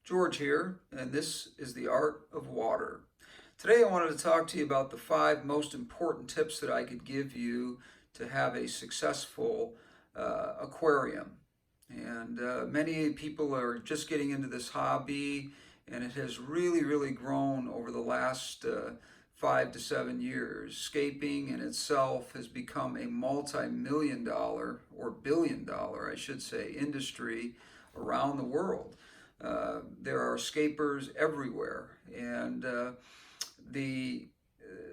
George here, and this is the Art of Water. Today I wanted to talk to you about the 5 most important tips that I could give you to have a successful aquarium. And many people are just getting into this hobby, and it has really grown over the last 5 to 7 years. Scaping in itself has become a multi-million dollar, or billion dollar, I should say, industry around the world. There are scapers everywhere, and the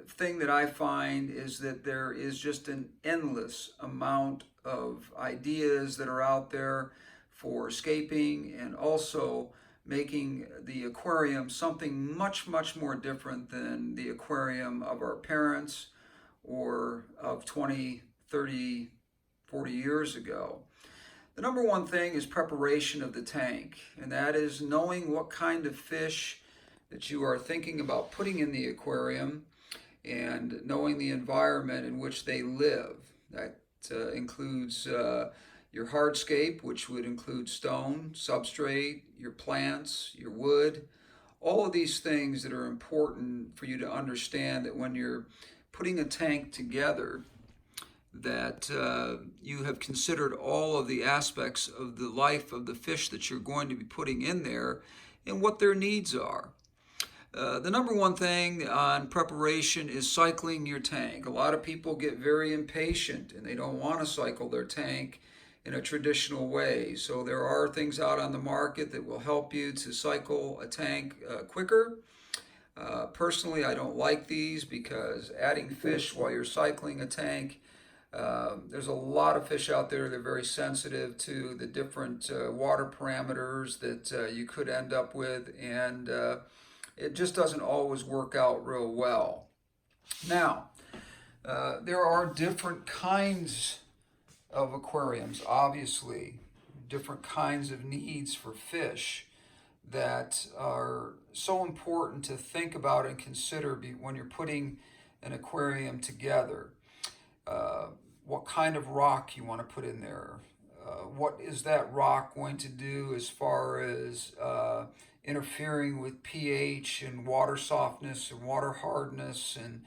thing that I find is that there is just an endless amount of ideas that are out there for scaping, and also making the aquarium something much more different than the aquarium of our parents or of 20, 30, 40 years ago. The number one thing is preparation of the tank, and that is knowing what kind of fish that you are thinking about putting in the aquarium, and knowing the environment in which they live. That includes your hardscape, which would include stone, substrate, your plants, your wood, all of these things that are important for you to understand, that when you're putting a tank together, that you have considered all of the aspects of the life of the fish that you're going to be putting in there and what their needs are. The number one thing on preparation is cycling your tank. A lot of people get very impatient and they don't want to cycle their tank in a traditional way. So there are things out on the market that will help you to cycle a tank quicker. Personally, I don't like these because adding fish while you're cycling a tank, there's a lot of fish out there that are very sensitive to the different water parameters that you could end up with, and it just doesn't always work out real well. Now, there are different kinds of aquariums, obviously, different kinds of needs for fish that are so important to think about and consider when you're putting an aquarium together. What kind of rock you want to put in there. What is that rock going to do as far as interfering with pH and water softness and water hardness, and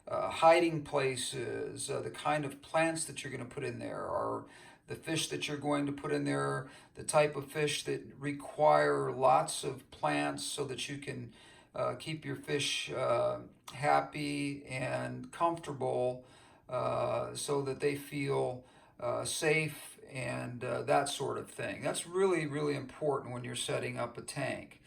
hiding places, the kind of plants that you're going to put in there, are the fish that you're going to put in there the type of fish that require lots of plants so that you can keep your fish happy and comfortable, so that they feel safe, and that sort of thing. That's really important when you're setting up a tank.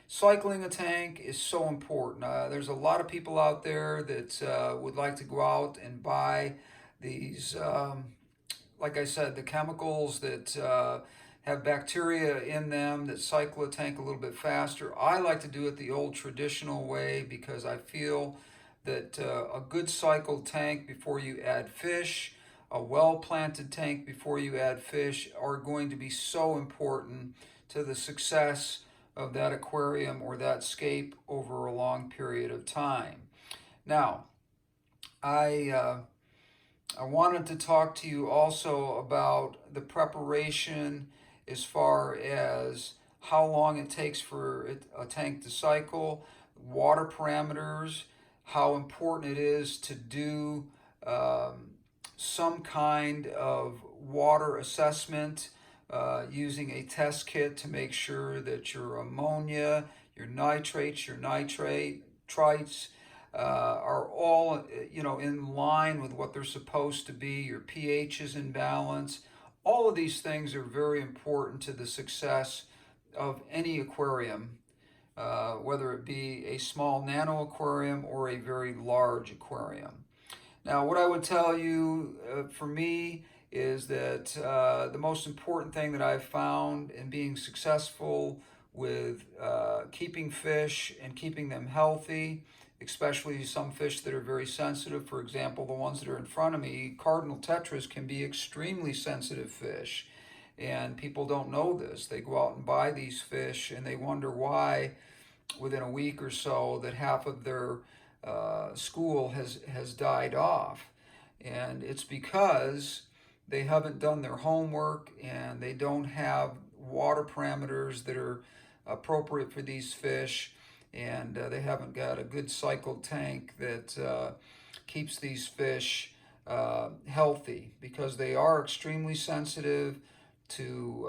Cycling a tank is so important. There's a lot of people out there that would like to go out and buy these, like I said, the chemicals that have bacteria in them that cycle a tank a little bit faster. I like to do it the old traditional way because I feel that a good cycled tank before you add fish, a well-planted tank before you add fish, are going to be so important to the success of that aquarium or that scape over a long period of time. Now, I wanted to talk to you also about the preparation as far as how long it takes for a tank to cycle, water parameters, how important it is to do some kind of water assessment using a test kit to make sure that your ammonia, your nitrates, your nitrites are all in line with what they're supposed to be. Your pH is in balance. All of these things are very important to the success of any aquarium, whether it be a small nano aquarium or a very large aquarium. Now, what I would tell you for me is that the most important thing that I've found in being successful with keeping fish and keeping them healthy, especially some fish that are very sensitive. For example, the ones that are in front of me, cardinal tetras, can be extremely sensitive fish. And people don't know this. They go out and buy these fish and they wonder why within a week or so that half of their school has died off. And it's because they haven't done their homework and they don't have water parameters that are appropriate for these fish, and they haven't got a good cycled tank that keeps these fish healthy, because they are extremely sensitive to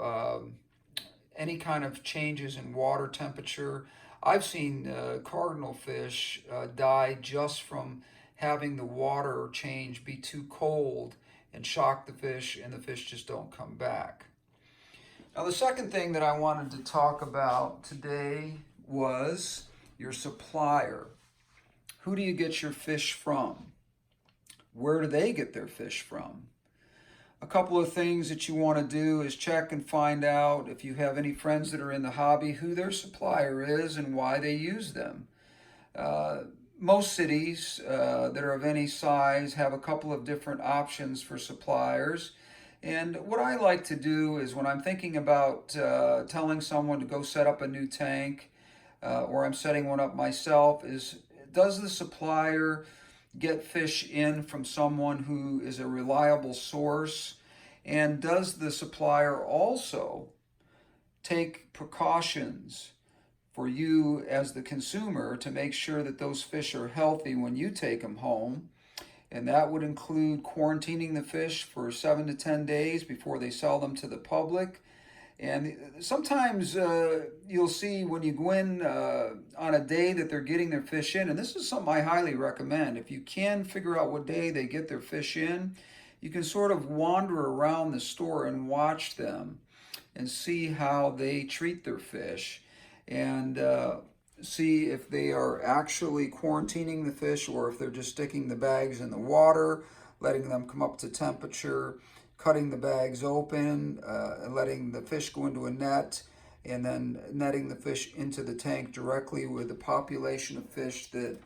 any kind of changes in water temperature. I've seen cardinal fish die just from having the water change be too cold and shock the fish, and the fish just don't come back. Now, the second thing that I wanted to talk about today was your supplier. Who do you get your fish from? Where do they get their fish from? A couple of things that you want to do is check and find out, if you have any friends that are in the hobby, who their supplier is and why they use them. Most cities that are of any size have a couple of different options for suppliers. And what I like to do is, when I'm thinking about telling someone to go set up a new tank, or I'm setting one up myself, is, does the supplier get fish in from someone who is a reliable source? And does the supplier also take precautions for you as the consumer to make sure that those fish are healthy when you take them home? And that would include quarantining the fish for 7 to 10 days before they sell them to the public. And sometimes you'll see when you go in on a day that they're getting their fish in, and this is something I highly recommend. If you can figure out what day they get their fish in, you can sort of wander around the store and watch them and see how they treat their fish, and see if they are actually quarantining the fish, or if they're just sticking the bags in the water, letting them come up to temperature, cutting the bags open, and letting the fish go into a net, and then netting the fish into the tank directly with a population of fish that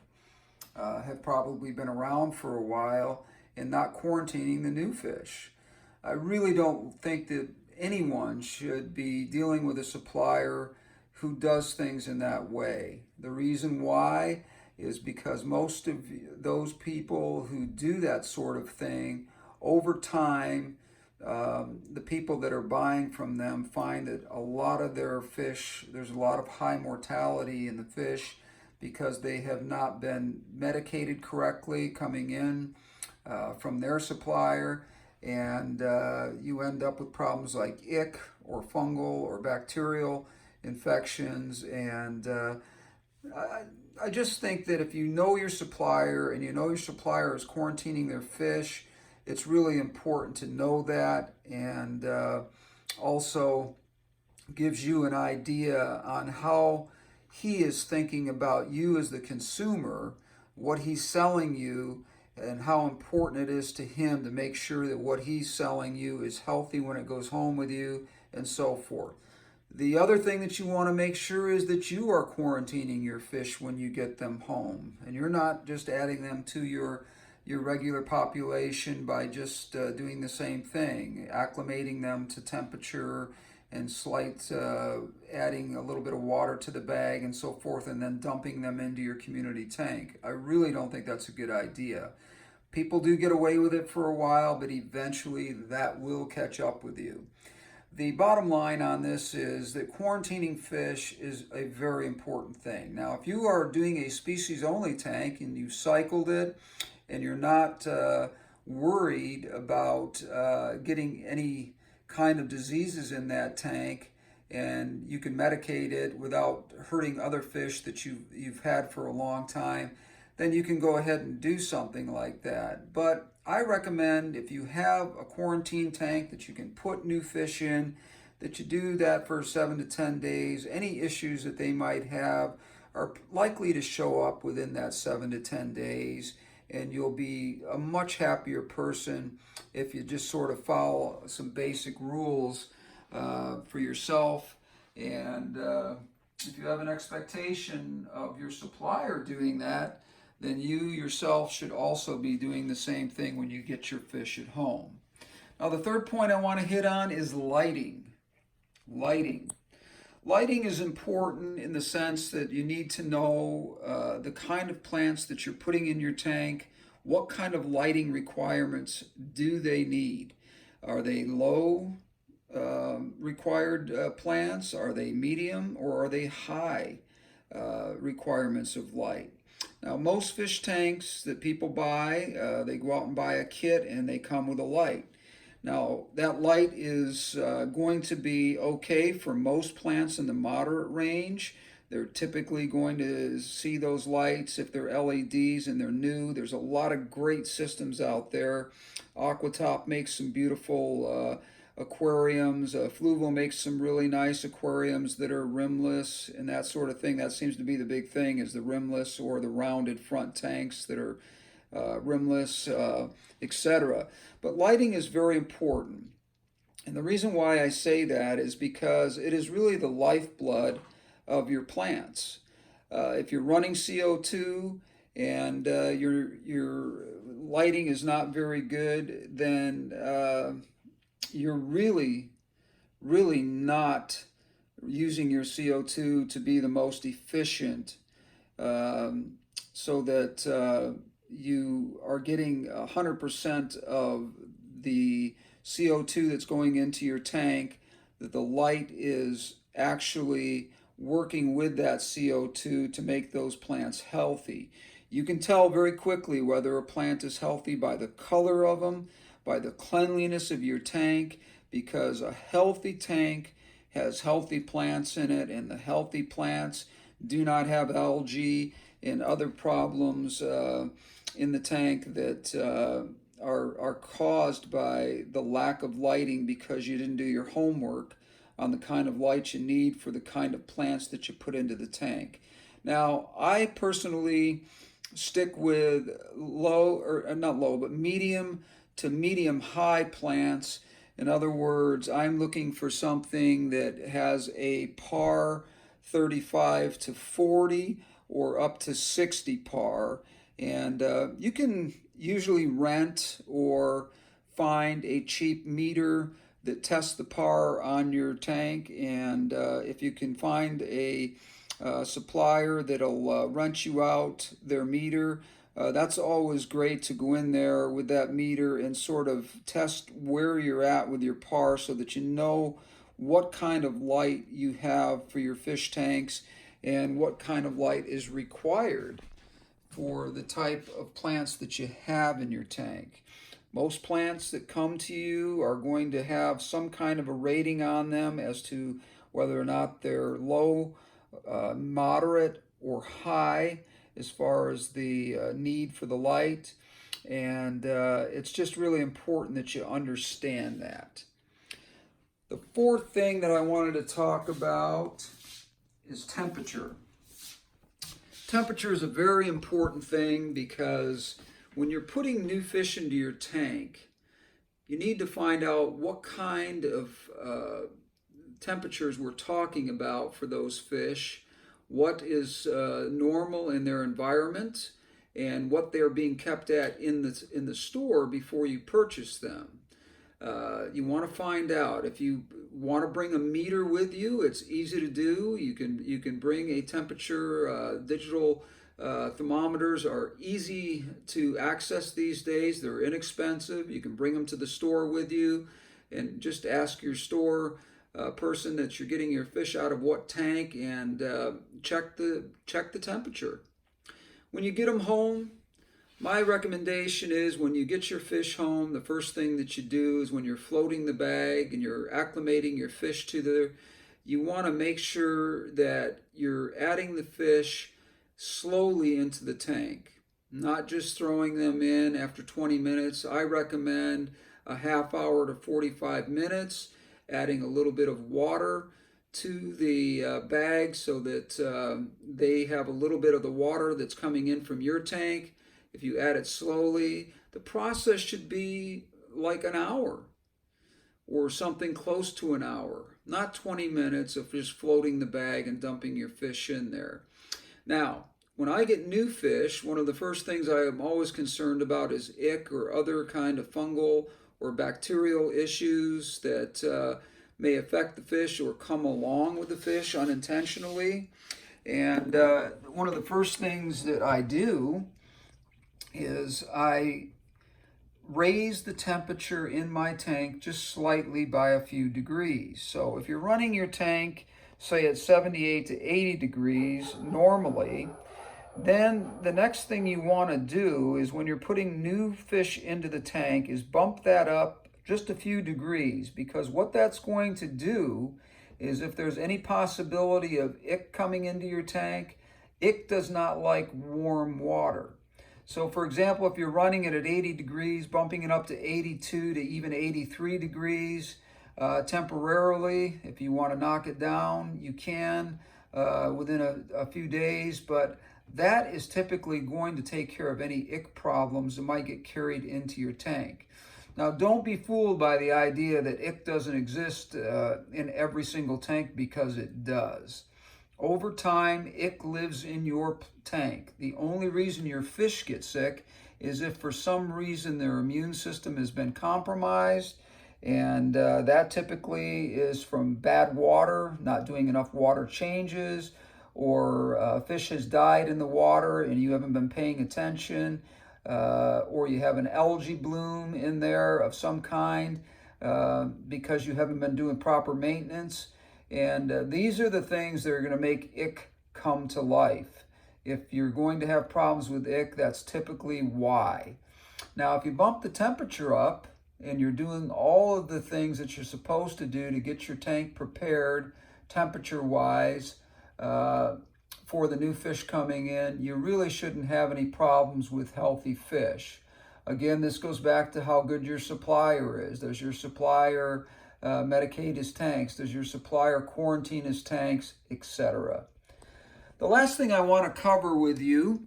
have probably been around for a while, and not quarantining the new fish. I really don't think that anyone should be dealing with a supplier who does things in that way. The reason why is because most of those people who do that sort of thing, over time, the people that are buying from them find that a lot of their fish, there's a lot of high mortality in the fish, because they have not been medicated correctly coming in from their supplier, and you end up with problems like ick or fungal or bacterial infections. And I just think that if you know your supplier, and you know your supplier is quarantining their fish, it's really important to know that, and also gives you an idea on how he is thinking about you as the consumer, what he's selling you, and how important it is to him to make sure that what he's selling you is healthy when it goes home with you, and so forth. The other thing that you want to make sure is that you are quarantining your fish when you get them home, and you're not just adding them to your regular population by just doing the same thing, acclimating them to temperature and slight adding a little bit of water to the bag and so forth, and then dumping them into your community tank. I really don't think that's a good idea. People do get away with it for a while, but eventually that will catch up with you. The bottom line on this is that quarantining fish is a very important thing. Now, if you are doing a species-only tank and you cycled it, and you're not worried about getting any kind of diseases in that tank, and you can medicate it without hurting other fish that you've had for a long time, then you can go ahead and do something like that. But I recommend, if you have a quarantine tank that you can put new fish in, that you do that for 7 to 10 days. Any issues that they might have are likely to show up within that 7 to 10 days, and you'll be a much happier person if you just sort of follow some basic rules for yourself. And if you have an expectation of your supplier doing that, then you yourself should also be doing the same thing when you get your fish at home. Now, the third point I want to hit on is lighting. Lighting is important in the sense that you need to know the kind of plants that you're putting in your tank. What kind of lighting requirements do they need? Are they low required plants? Are they medium or are they high requirements of light? Now, most fish tanks that people buy, they go out and buy a kit and they come with a light. Now, that light is going to be okay for most plants in the moderate range. They're typically going to see those lights if they're LEDs and they're new. There's a lot of great systems out there. Aquatop makes some beautiful aquariums. Fluval makes some really nice aquariums that are rimless and that sort of thing. That seems to be the big thing, is the rimless or the rounded front tanks that are rimless, etc. But lighting is very important. And the reason why I say that is because it is really the lifeblood of your plants. If you're running CO2 and your lighting is not very good, then you're really not using your CO2 to be the most efficient, so that you are getting 100% of the CO2 that's going into your tank, that the light is actually working with that CO2 to make those plants healthy. You can tell very quickly whether a plant is healthy by the color of them, by the cleanliness of your tank, because a healthy tank has healthy plants in it, and the healthy plants do not have algae and other problems in the tank that are caused by the lack of lighting because you didn't do your homework on the kind of light you need for the kind of plants that you put into the tank. Now, I personally stick with low, or not low, but medium to medium high plants. In other words, I'm looking for something that has a par 35 to 40 or up to 60 par. And you can usually rent or find a cheap meter that tests the par on your tank. And if you can find a supplier that'll rent you out their meter, that's always great to go in there with that meter and sort of test where you're at with your par so that you know what kind of light you have for your fish tanks and what kind of light is required for the type of plants that you have in your tank. Most plants that come to you are going to have some kind of a rating on them as to whether or not they're low, moderate, or high as far as the need for the light. And it's just really important that you understand that. The fourth thing that I wanted to talk about is temperature. Temperature is a very important thing because when you're putting new fish into your tank, you need to find out what kind of temperatures we're talking about for those fish, what is normal in their environment, and what they're being kept at in the store before you purchase them. You want to find out. If you want to bring a meter with you, it's easy to do. You can bring a temperature. Digital thermometers are easy to access these days. They're inexpensive. You can bring them to the store with you and just ask your store person that you're getting your fish out of what tank, and check the temperature. When you get them home, my recommendation is when you get your fish home, the first thing that you do is when you're floating the bag and you're acclimating your fish to you want to make sure that you're adding the fish slowly into the tank, not just throwing them in after 20 minutes. I recommend a half hour to 45 minutes, adding a little bit of water to the bag so that they have a little bit of the water that's coming in from your tank. If you add it slowly, the process should be like an hour or something close to an hour, not 20 minutes of just floating the bag and dumping your fish in there. Now, when I get new fish, one of the first things I am always concerned about is ick or other kind of fungal or bacterial issues that may affect the fish or come along with the fish unintentionally. And one of the first things that I do is I raise the temperature in my tank just slightly by a few degrees. So if you're running your tank, say at 78 to 80 degrees normally, then the next thing you want to do is when you're putting new fish into the tank is bump that up just a few degrees, because what that's going to do is if there's any possibility of ick coming into your tank, ick does not like warm water. So for example, if you're running it at 80 degrees, bumping it up to 82 to even 83 degrees temporarily, if you want to knock it down, you can within a few days, but that is typically going to take care of any ick problems that might get carried into your tank. Now, don't be fooled by the idea that ick doesn't exist in every single tank, because it does. Over time, ick lives in your tank. The only reason your fish get sick is if for some reason their immune system has been compromised, and that typically is from bad water, not doing enough water changes, or fish has died in the water and you haven't been paying attention, or you have an algae bloom in there of some kind because you haven't been doing proper maintenance. And these are the things that are going to make ick come to life. If you're going to have problems with ick, that's typically why. Now, if you bump the temperature up and you're doing all of the things that you're supposed to do to get your tank prepared temperature-wise for the new fish coming in, you really shouldn't have any problems with healthy fish. Again, this goes back to how good your supplier is. Does your supplier medicate his tanks? Does your supplier quarantine his tanks, etc.? The last thing I want to cover with you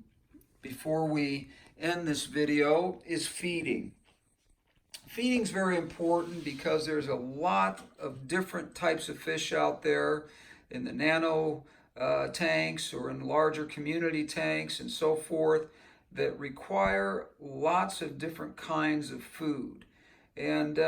before we end this video is feeding. Feeding is very important because there's a lot of different types of fish out there in the nano tanks or in larger community tanks and so forth that require lots of different kinds of food. And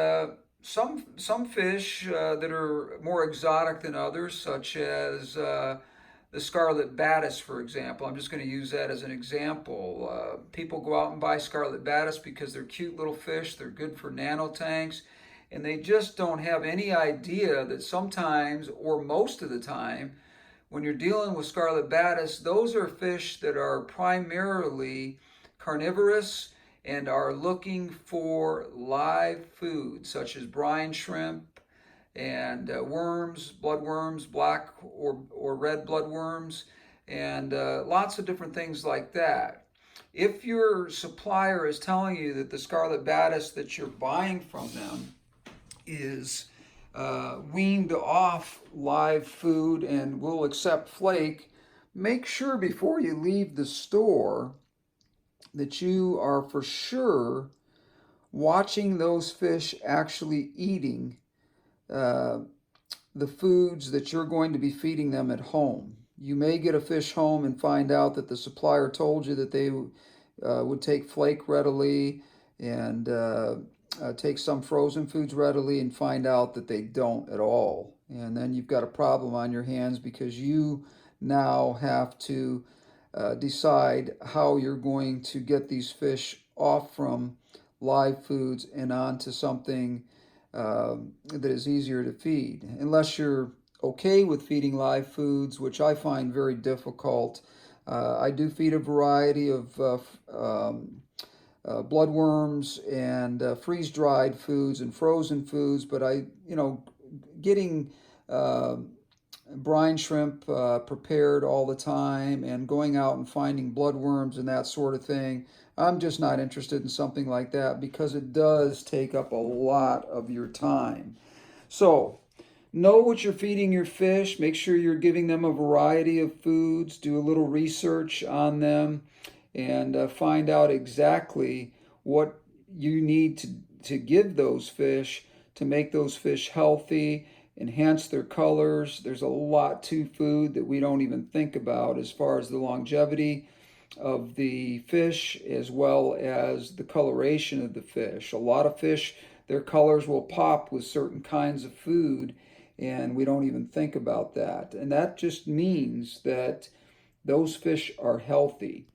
some fish that are more exotic than others, such as the scarlet batis, for example. I'm just going to use that as an example. People go out and buy scarlet batis because they're cute little fish. They're good for nano tanks. And they just don't have any idea that sometimes, or most of the time, when you're dealing with scarlet batis, those are fish that are primarily carnivorous and are looking for live food, such as brine shrimp and worms, bloodworms, black or red bloodworms, and lots of different things like that. If your supplier is telling you that the scarlet batis that you're buying from them is weaned off live food and will accept flake, make sure before you leave the store that you are for sure watching those fish actually eating the foods that you're going to be feeding them at home. You may get a fish home and find out that the supplier told you that they would take flake readily and take some frozen foods readily, and find out that they don't at all. And then you've got a problem on your hands, because you now have to decide how you're going to get these fish off from live foods and onto something that is easier to feed. Unless you're okay with feeding live foods, which I find very difficult. I do feed a variety of bloodworms and freeze-dried foods and frozen foods, but getting brine shrimp prepared all the time and going out and finding bloodworms and that sort of thing, I'm just not interested in something like that, because it does take up a lot of your time. So know what you're feeding your fish. Make sure you're giving them a variety of foods. Do a little research on them and find out exactly what you need to give those fish to make those fish healthy, enhance their colors. There's a lot to food that we don't even think about as far as the longevity of the fish, as well as the coloration of the fish. A lot of fish, their colors will pop with certain kinds of food, and we don't even think about that. And that just means that those fish are healthy.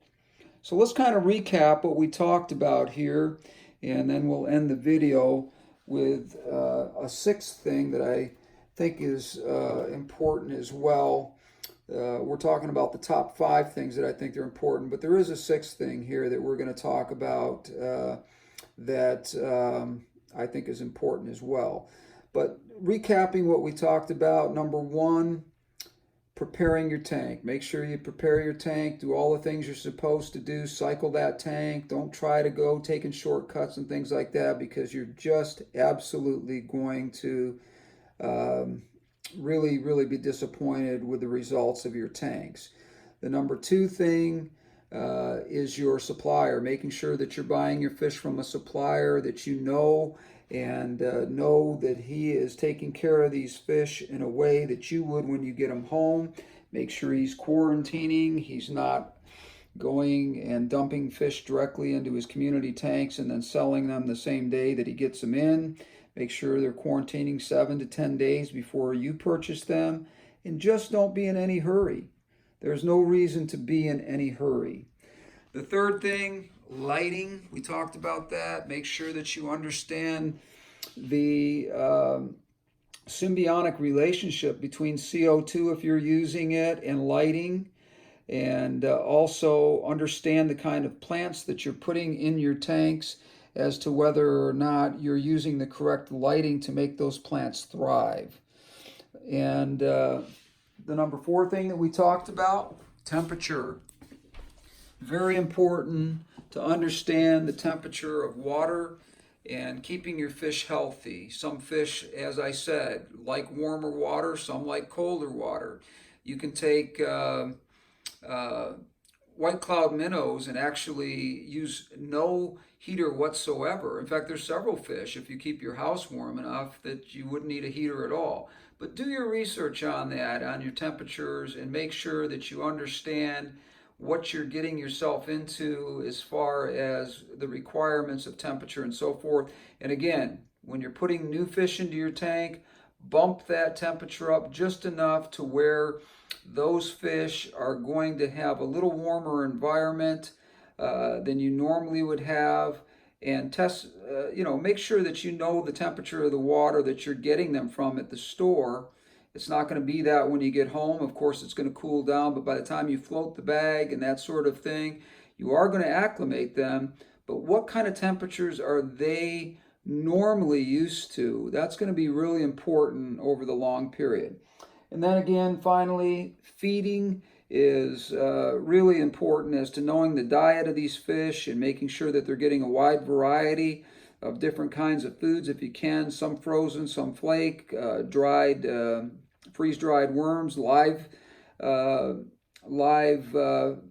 So let's kind of recap what we talked about here. and then we'll end the video with a sixth thing that I think is important as well. We're talking about the top 5 things that I think are important, but there is a sixth thing here that we're going to talk about that I think is important as well. But recapping what we talked about, number 1, preparing your tank. Make sure you prepare your tank, do all the things you're supposed to do, cycle that tank. Don't try to go taking shortcuts and things like that, because you're just absolutely going to really be disappointed with the results of your tanks. The number 2 thing is your supplier, making sure that you're buying your fish from a supplier that you know, and know that he is taking care of these fish in a way that you would when you get them home. Make sure he's quarantining, he's not going and dumping fish directly into his community tanks and then selling them the same day that he gets them in. Make sure they're quarantining 7 to 10 days before you purchase them, and just don't be in any hurry. There's no reason to be in any hurry. The third thing, lighting. We talked about that. Make sure that you understand the symbiotic relationship between CO2, if you're using it, and lighting. And also understand the kind of plants that you're putting in your tanks as to whether or not you're using the correct lighting to make those plants thrive. And the number 4 thing that we talked about, temperature. Very important to understand the temperature of water and keeping your fish healthy. Some fish, as I said, like warmer water, some like colder water. You can take white cloud minnows and actually use no heater whatsoever. In fact, there's several fish, if you keep your house warm enough, that you wouldn't need a heater at all. But do your research on that, on your temperatures, and make sure that you understand what you're getting yourself into as far as the requirements of temperature and so forth. And again, when you're putting new fish into your tank, bump that temperature up just enough to where those fish are going to have a little warmer environment than you normally would have. And test, make sure that you know the temperature of the water that you're getting them from at the store. It's not going to be that when you get home. Of course, it's going to cool down, but by the time you float the bag and that sort of thing, you are going to acclimate them. But what kind of temperatures are they normally used to? That's going to be really important over the long period. And then again, finally, feeding is really important as to knowing the diet of these fish and making sure that they're getting a wide variety of different kinds of foods if you can. Some frozen, some flake, dried, freeze-dried worms, live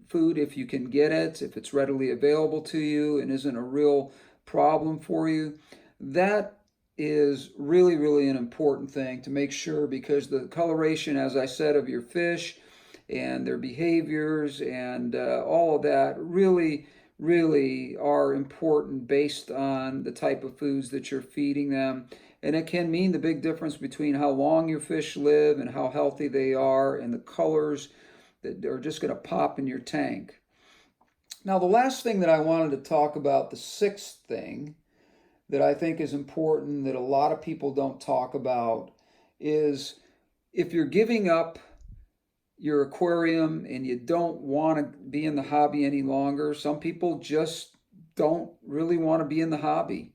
food if you can get it, if it's readily available to you and isn't a real problem for you. That is really an important thing to make sure, because the coloration, as I said, of your fish and their behaviors and all of that really are important based on the type of foods that you're feeding them. And it can mean the big difference between how long your fish live and how healthy they are, and the colors that are just going to pop in your tank. Now, the last thing that I wanted to talk about, the sixth thing that I think is important that a lot of people don't talk about, is if you're giving up your aquarium and you don't want to be in the hobby any longer. Some people just don't really want to be in the hobby,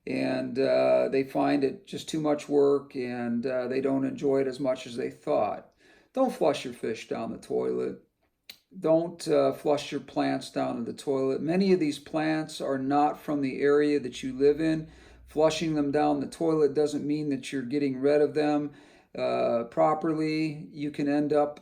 and they find it just too much work, and they don't enjoy it as much as they thought. Don't flush your fish down the toilet. Don't flush your plants down the toilet. Many of these plants are not from the area that you live in. Flushing them down the toilet doesn't mean that you're getting rid of them properly. You can end up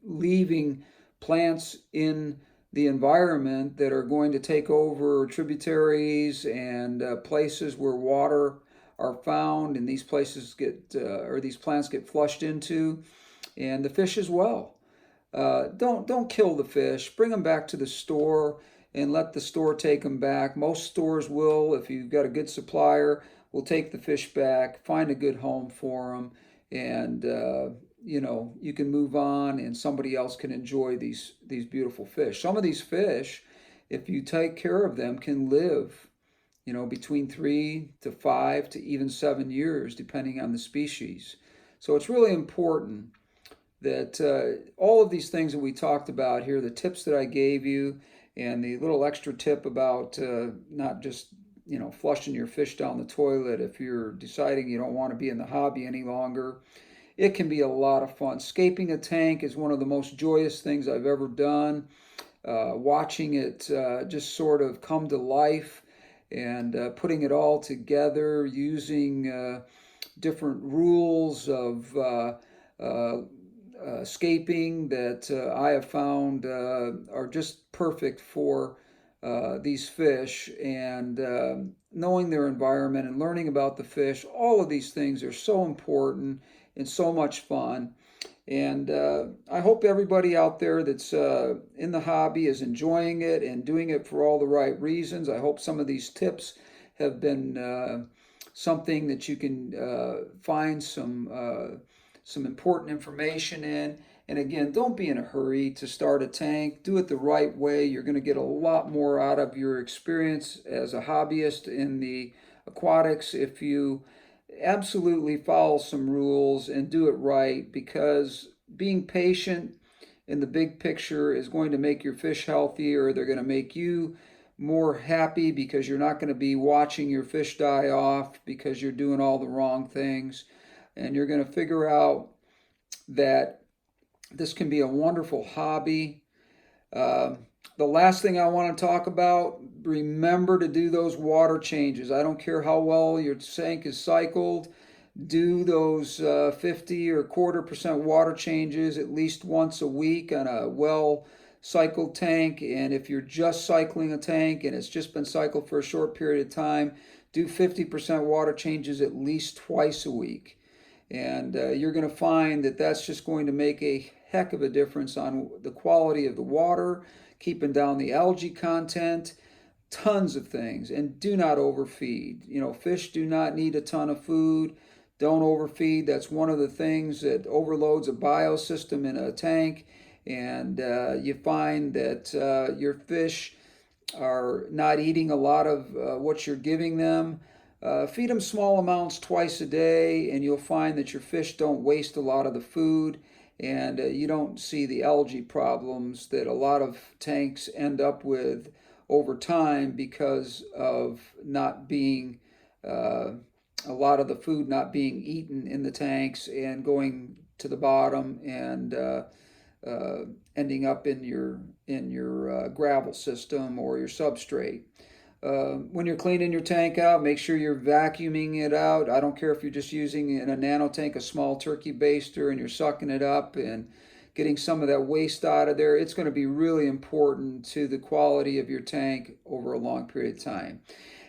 leaving plants in the environment that are going to take over tributaries and places where water are found, and these places these plants get flushed into, and the fish as well. Don't kill the fish. Bring them back to the store and let the store take them back. Most stores will, if you've got a good supplier, will take the fish back, find a good home for them, and you can move on, and somebody else can enjoy these beautiful fish. Some of these fish, if you take care of them, can live between 3 to 5 to even 7 years, depending on the species. So it's really important that all of these things that we talked about here, the tips that I gave you, and the little extra tip about not just flushing your fish down the toilet if you're deciding you don't want to be in the hobby any longer. It can be a lot of fun. Scaping a tank is one of the most joyous things I've ever done. Watching it just sort of come to life and putting it all together using different rules of scaping that I have found are just perfect for these fish, and knowing their environment and learning about the fish. All of these things are so important and so much fun. And I hope everybody out there that's in the hobby is enjoying it and doing it for all the right reasons. I hope some of these tips have been something that you can find some important information in. And again, don't be in a hurry to start a tank. Do it the right way. You're going to get a lot more out of your experience as a hobbyist in the aquatics if you absolutely follow some rules and do it right, because being patient in the big picture is going to make your fish healthier. They're going to make you more happy because you're not going to be watching your fish die off because you're doing all the wrong things. And you're going to figure out that this can be a wonderful hobby. The last thing I want to talk about, remember to do those water changes. I don't care how well your tank is cycled. Do those 50 or quarter% water changes at least once a week on a well cycled tank. And if you're just cycling a tank and it's just been cycled for a short period of time, do 50% water changes at least twice a week. And you're going to find that that's just going to make a heck of a difference on the quality of the water, keeping down the algae content, tons of things. And do not overfeed. Fish do not need a ton of food. Don't overfeed. That's one of the things that overloads a biosystem in a tank. And you find that your fish are not eating a lot of what you're giving them. Feed them small amounts twice a day, and you'll find that your fish don't waste a lot of the food, and you don't see the algae problems that a lot of tanks end up with over time because of not being a lot of the food not being eaten in the tanks and going to the bottom and ending up in your gravel system or your substrate. When you're cleaning your tank out, make sure you're vacuuming it out. I don't care if you're just using in a nano tank a small turkey baster and you're sucking it up and getting some of that waste out of there. It's going to be really important to the quality of your tank over a long period of time.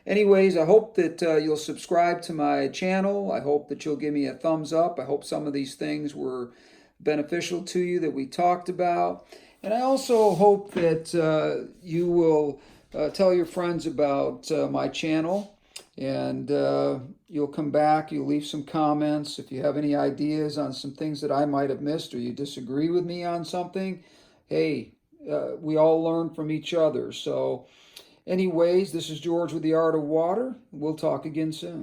Anyways, I hope that you'll subscribe to my channel. I hope that you'll give me a thumbs up. I hope some of these things were beneficial to you that we talked about. And I also hope that you will tell your friends about my channel, and you'll come back, you'll leave some comments. If you have any ideas on some things that I might have missed, or you disagree with me on something, hey, we all learn from each other. So anyways, this is George with the Art of Water. We'll talk again soon.